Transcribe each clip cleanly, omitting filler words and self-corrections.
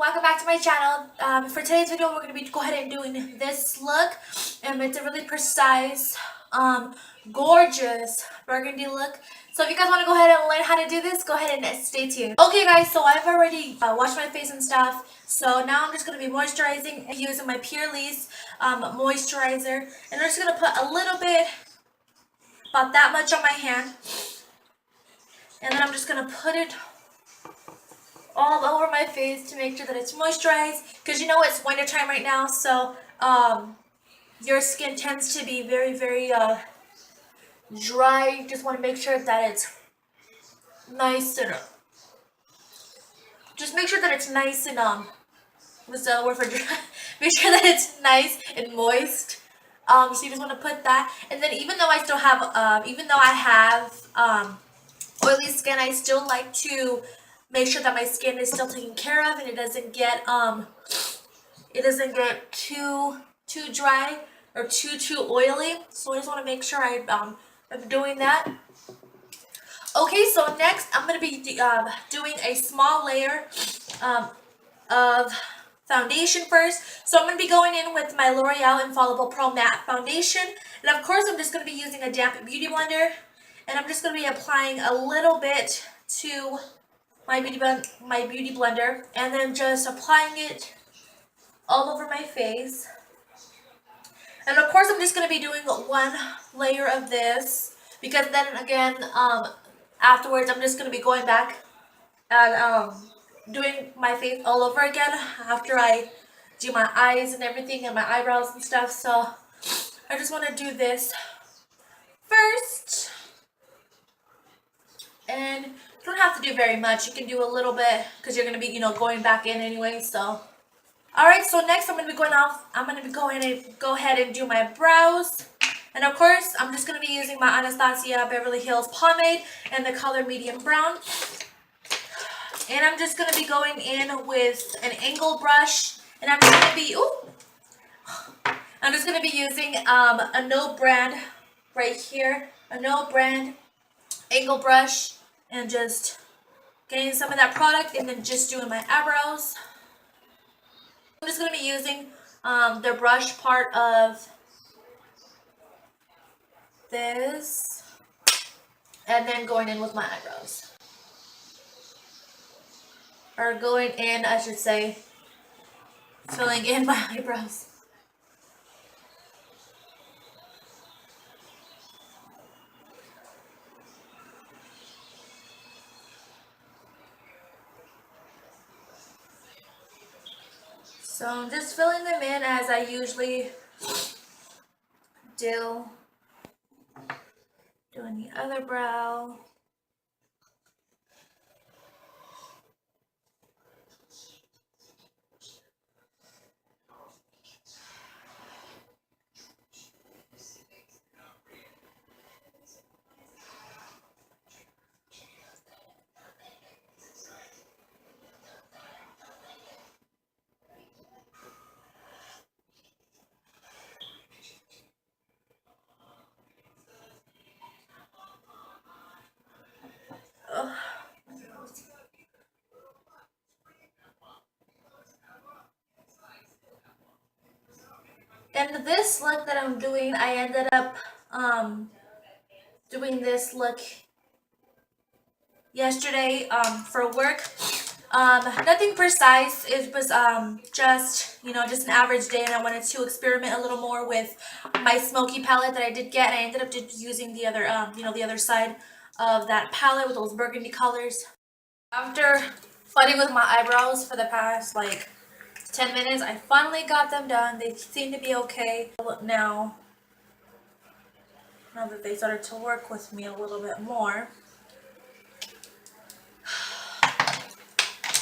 welcome back to my channel. For today's video, we're going to be go ahead and doing this look, and it's a really precise, gorgeous burgundy look. So if you guys want to go ahead and learn how to do this, go ahead and stay tuned. Okay guys, so I've already washed my face and stuff, so now I'm just going to be moisturizing and using my Pur Lisse Moisturizer, and I'm just going to put a little bit, about that much on my hand, and then I'm just going to put it all over my face to make sure that it's moisturized, because you know it's winter time right now, so your skin tends to be very dry. You just want to make sure that it's nice and just make sure that it's nice and what's the word for dry? Make sure that it's nice and moist. So you just want to put that, and then even though I still have even though I have oily skin, I still like to make sure that my skin is still taken care of and it doesn't get too dry or too oily. So I just want to make sure I'm doing that. Okay, so next I'm going to be doing a small layer of foundation first. So I'm going to be going in with my L'Oreal Infallible Pro Matte Foundation, and of course I'm just going to be using a damp beauty blender, and I'm just going to be applying a little bit to my beauty blender, and then just applying it all over my face. And of course I'm just going to be doing one layer of this, because then again afterwards I'm just going to be going back and doing my face all over again after I do my eyes and everything and my eyebrows and stuff. So I just want to do this first, and you don't have to do very much. You can do a little bit because you're going to be, going back in anyway. So, alright, so next I'm going to be go ahead and do my brows. And of course, I'm just going to be using my Anastasia Beverly Hills Pomade in the color medium brown. And I'm just going to be going in with an angle brush. And I'm just going to be using a No brand right here. A No brand angle brush. And just getting some of that product and then just doing my eyebrows. I'm just going to be using the brush part of this and then going in with my eyebrows. Or going in, I should say, filling in my eyebrows. So I'm just filling them in as I usually do. Doing the other brow. And this look that I'm doing, I ended up doing this look yesterday for work. Nothing precise. It was just an average day, and I wanted to experiment a little more with my Smokey palette that I did get, and I ended up just using the other the other side of that palette with those burgundy colors. After fighting with my eyebrows for the past 10 minutes, I finally got them done. They seem to be okay now that they started to work with me a little bit more.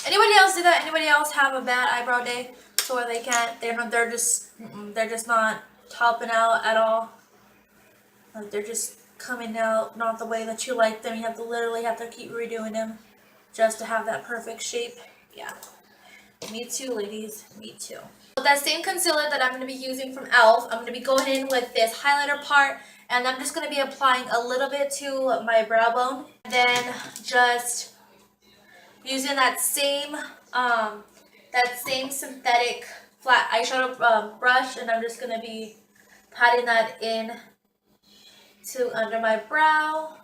Anybody else do that? Anybody else have a bad eyebrow day so where they can't? They're just not topping out at all. Like they're just coming out not the way that you like them. You have to literally keep redoing them just to have that perfect shape. Yeah. Me too, ladies. Me too. With that same concealer that I'm going to be using from e.l.f., I'm going to be going in with this highlighter part, and I'm just going to be applying a little bit to my brow bone, and then just using that same that same synthetic flat eyeshadow brush, and I'm just going to be patting that in to under my brow.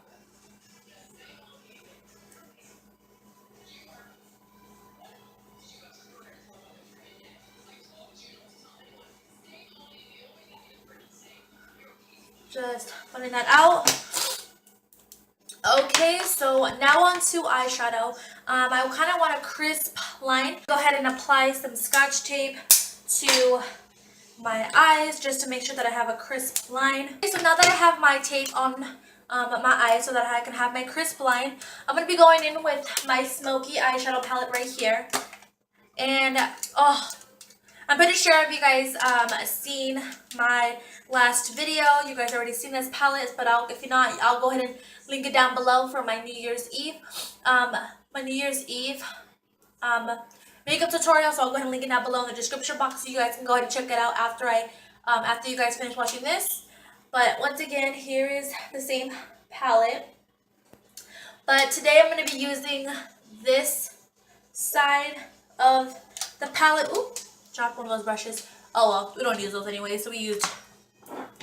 Just putting that out. Okay, so now on to eyeshadow. I kind of want a crisp line. Go ahead and apply some Scotch tape to my eyes just to make sure that I have a crisp line. Okay, so now that I have my tape on my eyes so that I can have my crisp line, I'm going to be going in with my Smokey eyeshadow palette right here. And, oh, I'm pretty sure if you guys seen my last video, you guys already seen this palette, but if you're not, I'll go ahead and link it down below for my New Year's Eve. Makeup tutorial, so I'll go ahead and link it down below in the description box so you guys can go ahead and check it out after you guys finish watching this. But once again, here is the same palette. But today I'm going to be using this side of the palette. Ooh, dropped one of those brushes. Oh well, we don't use those anyway, so we use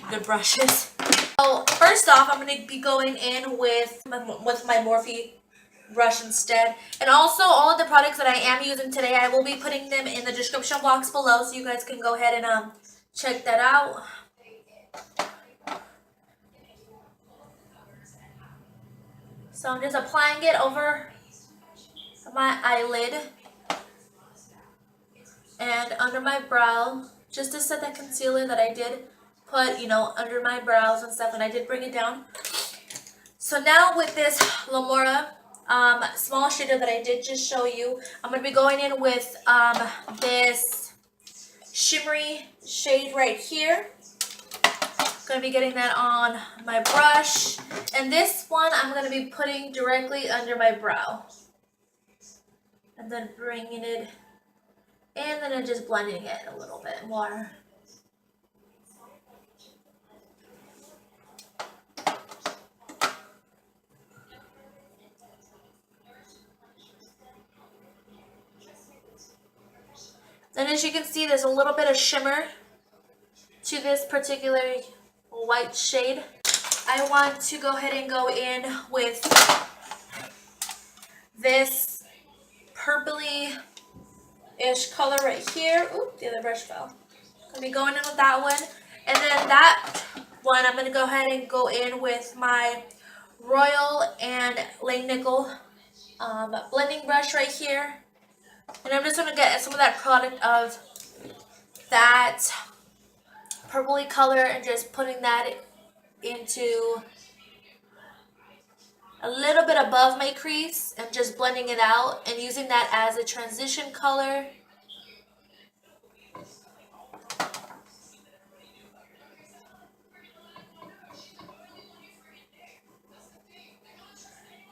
good brushes. So first off, I'm going to be going in with my Morphe brush instead. And also, all of the products that I am using today, I will be putting them in the description box below, so you guys can go ahead and check that out. So I'm just applying it over my eyelid and under my brow, just to set that concealer that I did put, you know, under my brows and stuff, and I did bring it down. So now with this Lamora small shader that I did just show you, I'm going to be going in with this shimmery shade right here. Going to be getting that on my brush, and this one I'm going to be putting directly under my brow, and then bringing it in, and then I'm just blending it a little bit more. Then as you can see, there's a little bit of shimmer to this particular white shade. I want to go ahead and go in with this purpley-ish color right here. Oop, the other brush fell. I'm going to be going in with that one. And then that one, I'm going to go ahead and go in with my Royal and Langnickel blending brush right here. And I'm just going to get some of that product of that purpley color and just putting that into a little bit above my crease and just blending it out and using that as a transition color.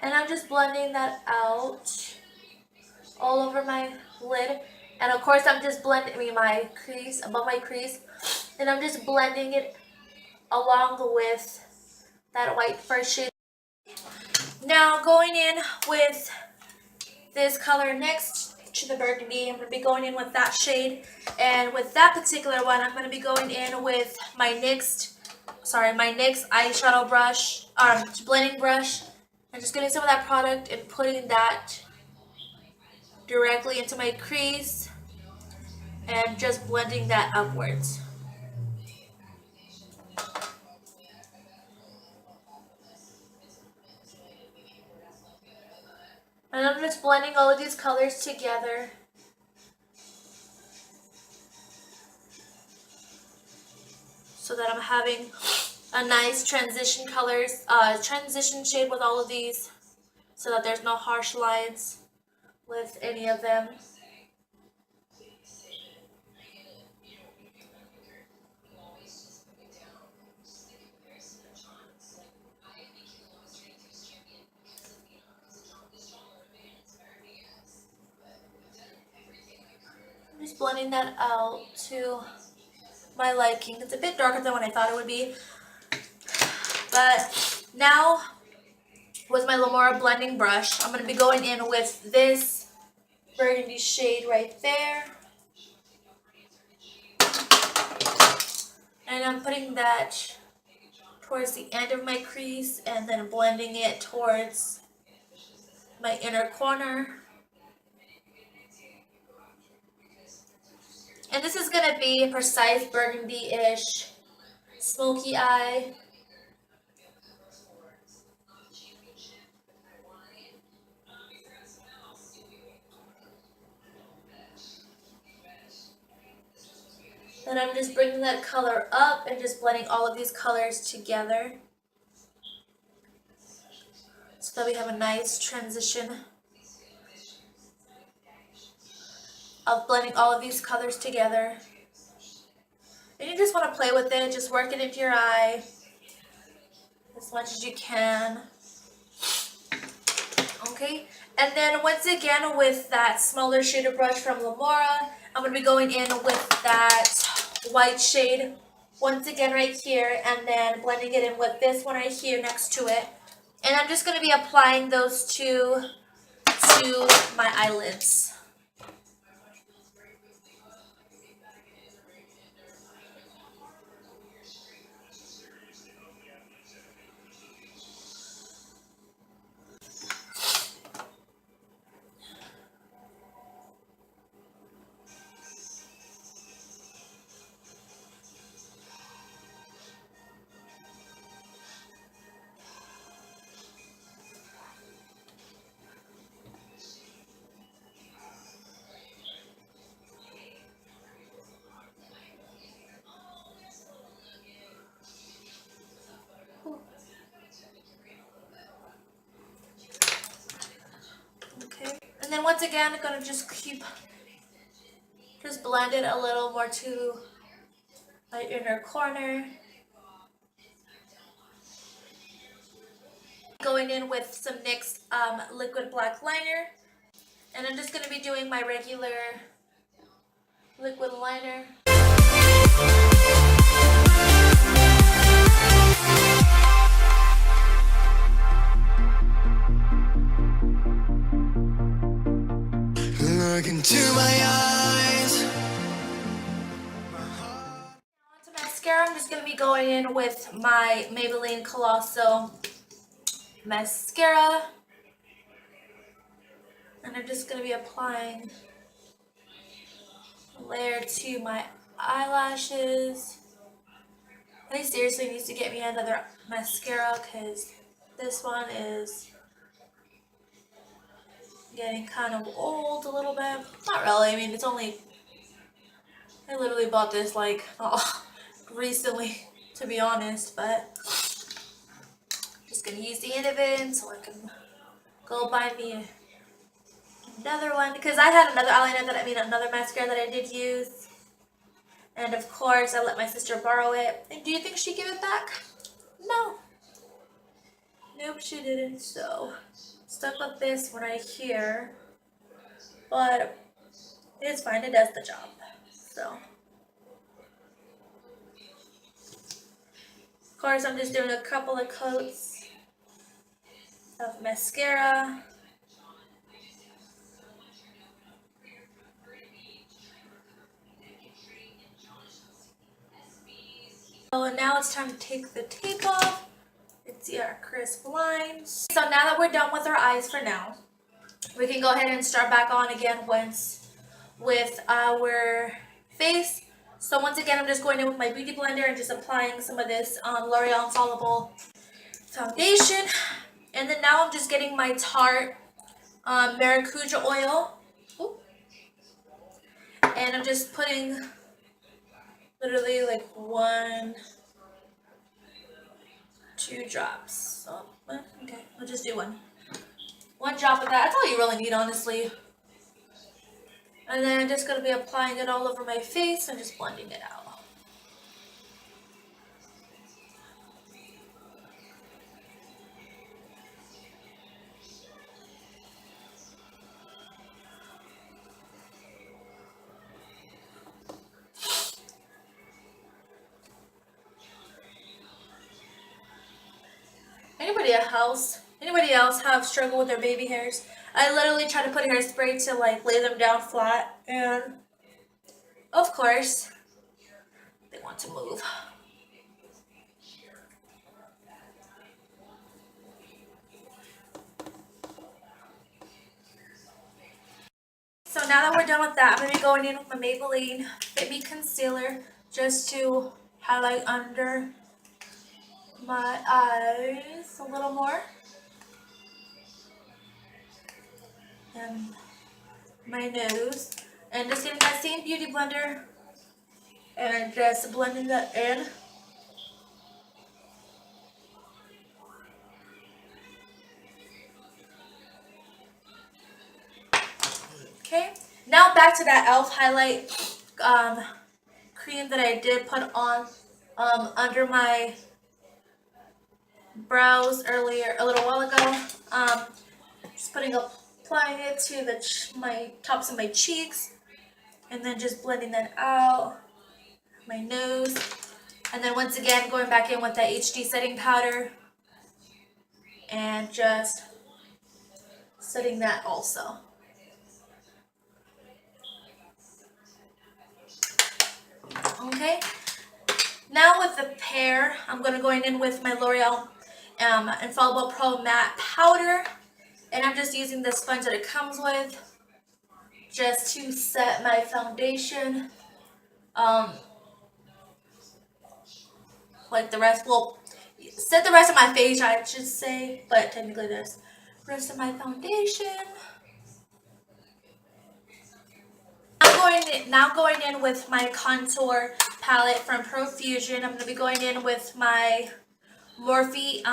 And I'm just blending that out all over my lid. And of course I'm just blending my crease, above my crease. And I'm just blending it along with that white first shade. Now going in with this color next to the burgundy, I'm going to be going in with that shade. And with that particular one, I'm going to be going in with my NYX eyeshadow brush, blending brush. I'm just getting some of that product and putting that directly into my crease and just blending that upwards. And I'm just blending all of these colors together. So that I'm having a nice transition shade with all of these, so that there's no harsh lines with any of them. I'm just blending that out to my liking. It's a bit darker than what I thought it would be. But now with my Lamora blending brush, I'm going to be going in with this burgundy shade right there. And I'm putting that towards the end of my crease and then blending it towards my inner corner. And this is going to be a precise burgundy-ish smoky eye. Then I'm just bringing that color up and just blending all of these colors together, so that we have a nice transition of blending all of these colors together. And you just want to play with it, just work it into your eye as much as you can. Okay, and then once again with that smaller shader brush from Lamora, I'm going to be going in with that white shade once again right here, and then blending it in with this one right here next to it. And I'm just going to be applying those two to my eyelids. Okay, and then once again, I'm gonna just blend it a little more to my inner corner. Going in with some NYX liquid black liner, and I'm just gonna be doing my regular liquid liner. Look into my eyes. On to mascara, I'm just going to be going in with my Maybelline Colossal mascara. And I'm just going to be applying a layer to my eyelashes. I seriously need to get me another mascara because this one is getting kind of old a little bit. Not really, I mean, I literally bought this like recently, to be honest, but just gonna use the end of it until I can go buy me another one, because I had another another mascara that I did use, and of course I let my sister borrow it. And do you think she'd give it back? No. Nope, she didn't. So stuck with this one right here, but it's fine, it does the job. So of course I'm just doing a couple of coats of mascara. Oh, and now it's time to take the tape off. See our crisp lines. So now that we're done with our eyes for now, we can go ahead and start back on again with our face. So once again, I'm just going in with my beauty blender and just applying some of this L'Oreal Infallible foundation. And then now I'm just getting my Tarte Maracuja Oil. Ooh. And I'm just putting literally like 2 drops. So, okay, I'll just do one drop of that. That's all you really need, honestly. And then I'm just going to be applying it all over my face and just blending it out. Anybody else have struggled with their baby hairs? I literally try to put hairspray to like lay them down flat, and of course they want to move. So now that we're done with that, I'm going to be going in with my Maybelline Fit Me Concealer just to highlight under my eyes a little more. And my nose. And just getting that same beauty blender and just blending that in. Okay, now back to that e.l.f. highlight cream that I did put on under my brows earlier, a little while ago. Just applying it to my tops of my cheeks, and then just blending that out. My nose, and then once again going back in with that HD setting powder, and just setting that also. Okay, now with the pair, I'm going to go in with my L'Oreal Infallible Pro Matte Powder, and I'm just using the sponge that it comes with just to set my foundation. Like the rest, well, set the rest of my face, I should say, but technically there's the rest of my foundation. Now going in with my contour palette from Profusion. I'm going to be going in with my Morphe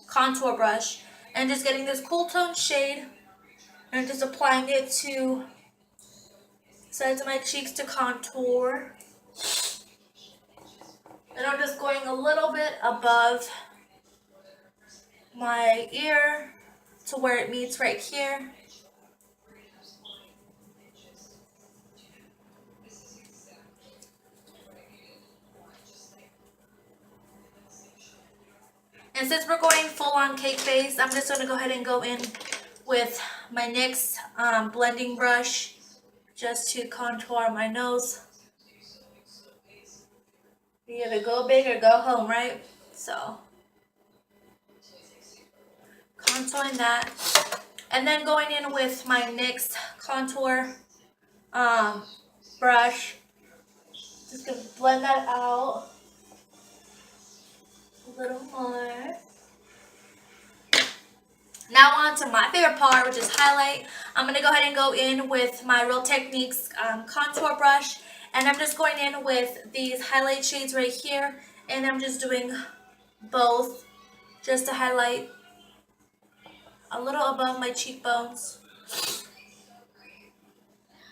contour brush and just getting this cool tone shade and just applying it to sides of my cheeks to contour. And I'm just going a little bit above my ear to where it meets right here. And since we're going full on cake face, I'm just going to go ahead and go in with my NYX blending brush just to contour my nose. You either go big or go home, right? So, contouring that. And then going in with my NYX contour brush. Just going to blend that out a little more. Now on to my favorite part, which is highlight. I'm going to go ahead and go in with my Real Techniques contour brush. And I'm just going in with these highlight shades right here. And I'm just doing both just to highlight a little above my cheekbones.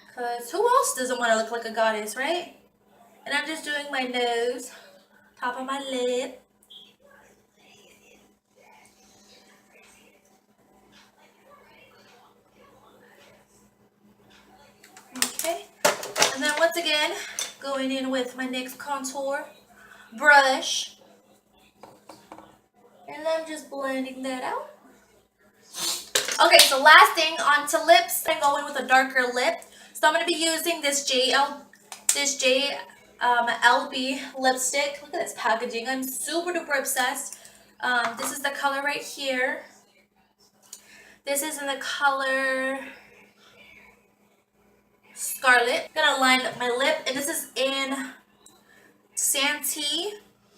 Because who else doesn't want to look like a goddess, right? And I'm just doing my nose, top of my lid. Okay. And then once again, going in with my NYX contour brush. And I'm just blending that out. Okay, so last thing, on to lips. I'm going with a darker lip. So I'm going to be using this JLB lipstick. Look at this packaging. I'm super duper obsessed. This is the color right here. This is in the color Scarlet. I'm going to line up my lip. And this is in Santee.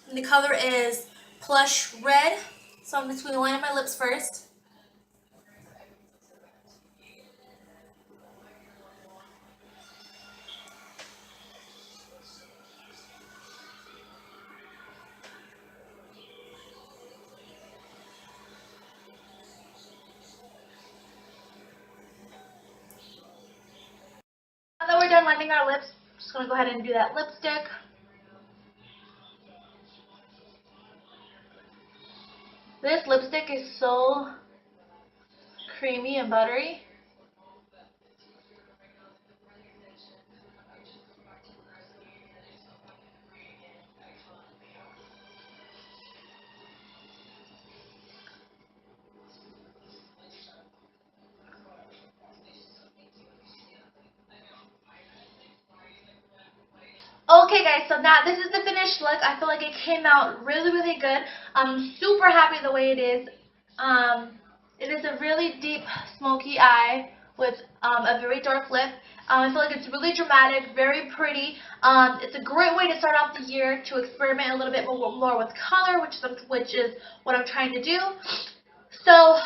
And the color is Plush Red. So I'm just going to line up my lips first. Now that we're done lining our lips, I'm just going to go ahead and do that lipstick. This lipstick is so creamy and buttery. Okay guys, so now this is the finished look. I feel like it came out really, really good. I'm super happy the way it is. It is a really deep smoky eye with a very dark lip. I feel like it's really dramatic, very pretty. It's a great way to start off the year to experiment a little bit more with color, which is what I'm trying to do. So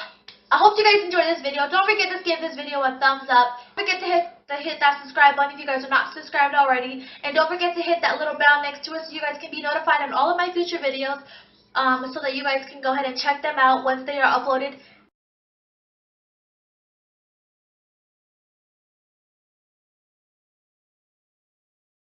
I hope you guys enjoyed this video. Don't forget to give this video a thumbs up. Don't forget to hit that subscribe button if you guys are not subscribed already. And don't forget to hit that little bell next to it so you guys can be notified on all of my future videos so that you guys can go ahead and check them out once they are uploaded